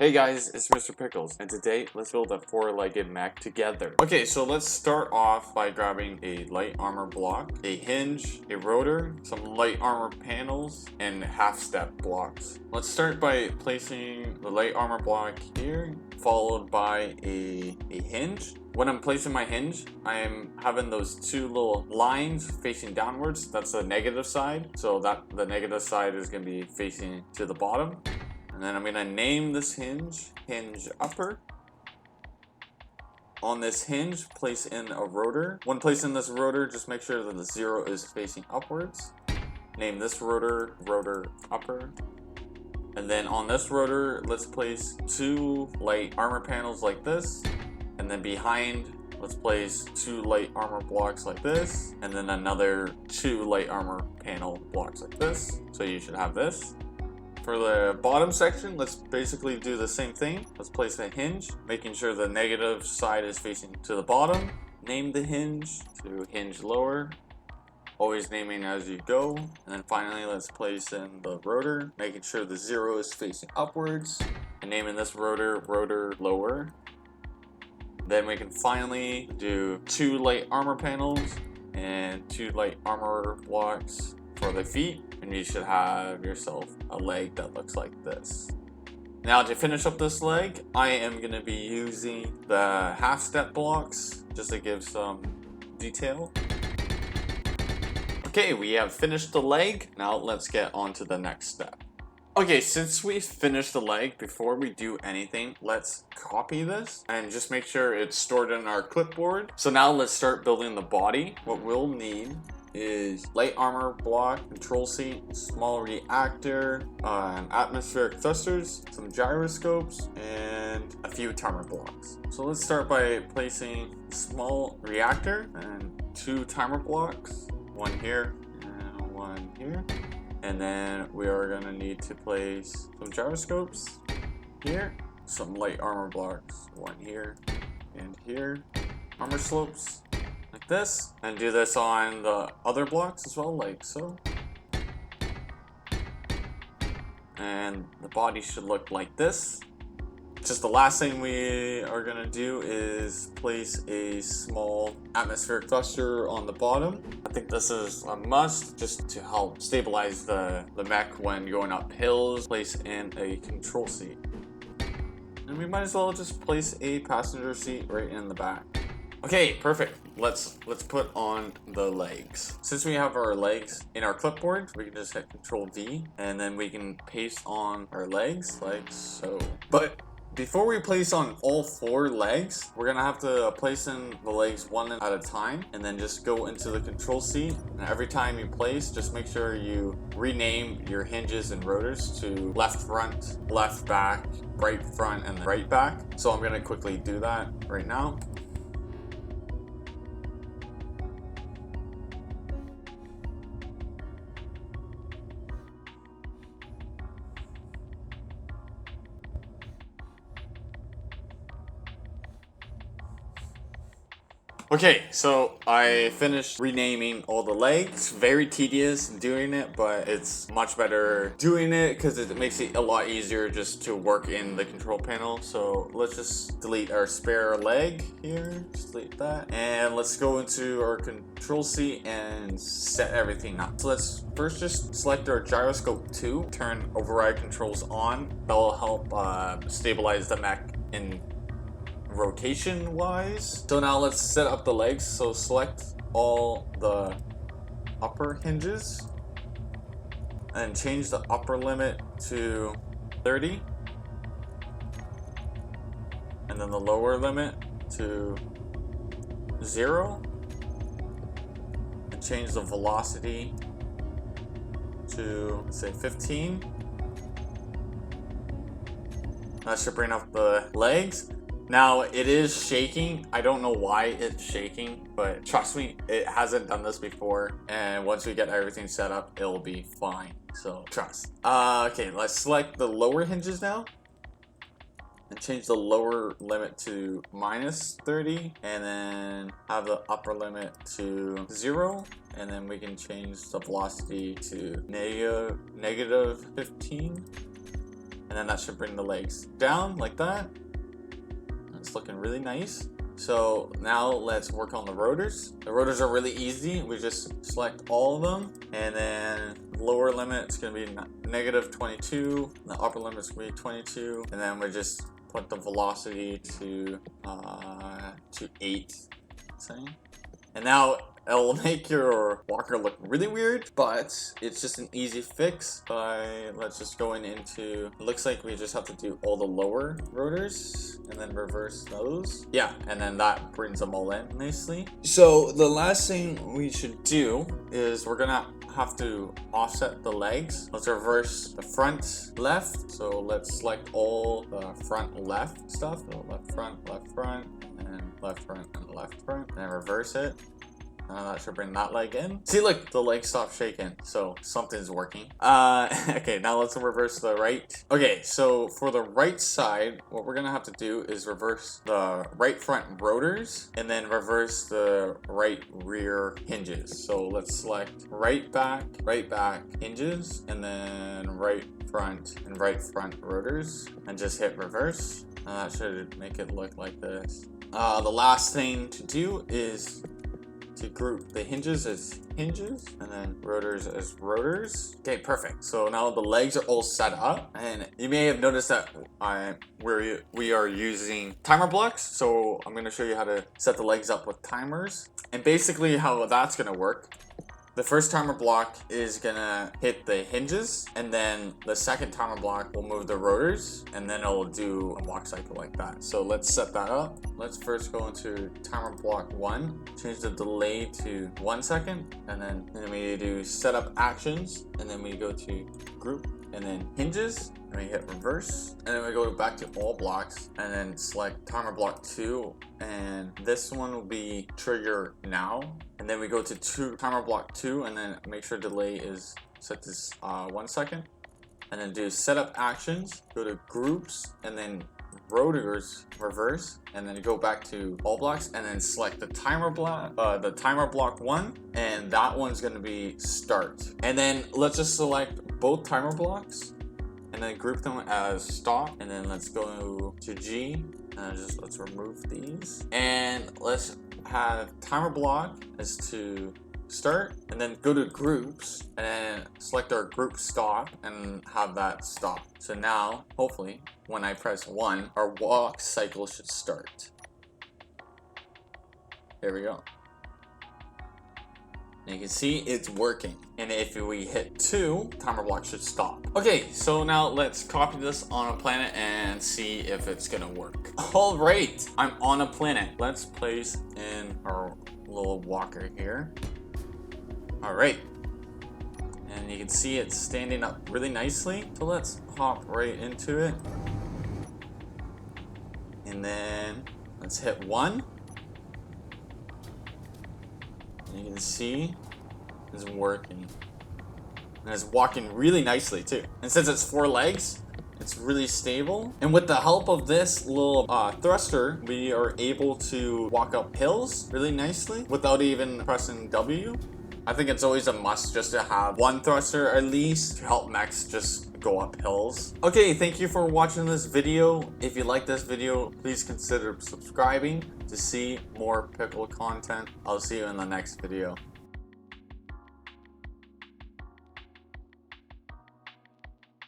Hey guys, it's Mr. Pickles, and today let's build a four-legged mech together. Okay, so let's start off by grabbing a light armor block, a hinge, a rotor, some light armor panels, and half-step blocks. Let's start by placing the light armor block here, followed by a hinge. When I'm placing my hinge, I am having those two little lines facing downwards. That's the negative side, so that the negative side is going to be facing to the bottom. And then I'm going to name this hinge upper. On this hinge, place in a rotor. When placing this rotor, just make sure that the 0 is facing upwards. Name this rotor upper. And then on this rotor, let's place 2 light armor panels like this. And then behind, let's place 2 light armor blocks like this. And then another 2 light armor panel blocks like this. So you should have this. For the bottom section, let's basically do the same thing. Let's place a hinge, making sure the negative side is facing to the bottom. Name the hinge to hinge lower, always naming as you go. And then finally, let's place in the rotor, making sure the 0 is facing upwards. And naming this rotor lower. Then we can finally do 2 light armor panels and 2 light armor blocks for the feet, and you should have yourself a leg that looks like this. Now to finish up this leg, I am going to be using the half step blocks just to give some detail. Okay, we have finished the leg. Now let's get on to the next step. Okay, since we finished the leg, before we do anything, let's copy this and just make sure it's stored in our clipboard. So now let's start building the body. What we'll need is light armor block, control seat, small reactor, atmospheric thrusters, some gyroscopes, and a few timer blocks. So let's start by placing small reactor and 2 timer blocks, one here and one here. And then we are going to need to place some gyroscopes here, some light armor blocks, one here and here, armor slopes like this, and do this on the other blocks as well, like so. And the body should look like this. Just the last thing we are gonna do is place a small atmospheric thruster on the bottom. I think this is a must just to help stabilize the mech when going up hills. Place in a control seat. And we might as well just place a passenger seat right in the back. Okay, perfect. Let's put on the legs. Since we have our legs in our clipboard, we can just hit Control V and then we can paste on our legs like so. But before we place on all 4 legs, we're gonna have to place in the legs one at a time and then just go into the control seat. And every time you place, just make sure you rename your hinges and rotors to left front, left back, right front, and right back. So I'm gonna quickly do that right now. Okay, so I finished renaming all the legs. Very tedious doing it, but it's much better doing it because it makes it a lot easier just to work in the control panel. So let's just delete our spare leg here, just delete that. And let's go into our control seat and set everything up. So let's first just select our gyroscope 2, turn override controls on. That will help stabilize the mech in rotation wise. So now let's set up the legs. So select all the upper hinges and change the upper limit to 30 and then the lower limit to 0 and change the velocity to, let's say, 15. That should bring up the legs. Now it is shaking. I don't know why it's shaking, but trust me, it hasn't done this before. And once we get everything set up, it'll be fine. So trust. Okay, let's select the lower hinges now and change the lower limit to -30 and then have the upper limit to 0. And then we can change the velocity to negative 15. and then that should bring the legs down like that. It's looking really nice. So now let's work on the rotors. The rotors are really easy. We just select all of them, and then lower limit is going to be -22. The upper limit is going to be 22, and then we just put the velocity to 8, say. And now it'll make your walker look really weird, but it's just an easy fix by, let's just go into, it looks like we just have to do all the lower rotors and then reverse those. Yeah, and then that brings them all in nicely. So the last thing we should do is we're gonna have to offset the legs. Let's reverse the front left. So let's select all the front left stuff. So left front, and left front, and left front, and reverse it. That should bring that leg in. See, look, the leg stopped shaking, so something's working. Okay, now let's reverse the right. Okay, so for the right side, what we're gonna have to do is reverse the right front rotors and then reverse the right rear hinges. So let's select right back hinges, and then right front rotors, and just hit reverse. That should make it look like this. The last thing to do is to group the hinges as hinges and then rotors as rotors. Okay, perfect. So now the legs are all set up, and you may have noticed that we are using timer blocks. So I'm going to show you how to set the legs up with timers, and basically how that's going to work. The first timer block is gonna hit the hinges, and then the second timer block will move the rotors, and then it'll do a block cycle like that. So let's set that up. Let's first go into timer block 1, change the delay to 1 second, and then we do setup actions, and then we go to group, and then hinges, and we hit reverse, and then we go back to all blocks, and then select timer block 2, and this one will be trigger now, and then we go to timer block 2, and then make sure delay is set to 1 second, and then do setup actions, go to groups, and then rotors reverse, and then go back to all blocks, and then select the timer block 1, and that one's going to be start. And then let's just select both timer blocks and then group them as stop, and then let's go to G, and let's remove these, and let's have timer block as to start, and then go to groups and then select our group stop and have that stop. So now hopefully when I press 1, our walk cycle should start. There we go. And you can see it's working. And if we hit 2, timer block should stop. Okay, so now let's copy this on a planet and see if it's gonna work. All right, I'm on a planet. Let's place in our little walker here. All right, and you can see it's standing up really nicely. So let's hop right into it. And then let's hit 1. And you can see it's working. And it's walking really nicely too. And since it's 4 legs, it's really stable. And with the help of this little thruster, we are able to walk up hills really nicely without even pressing W. I think it's always a must just to have one thruster at least to help mechs just go up hills. Okay, thank you for watching this video. If you like this video, please consider subscribing to see more pickle content. I'll see you in the next video.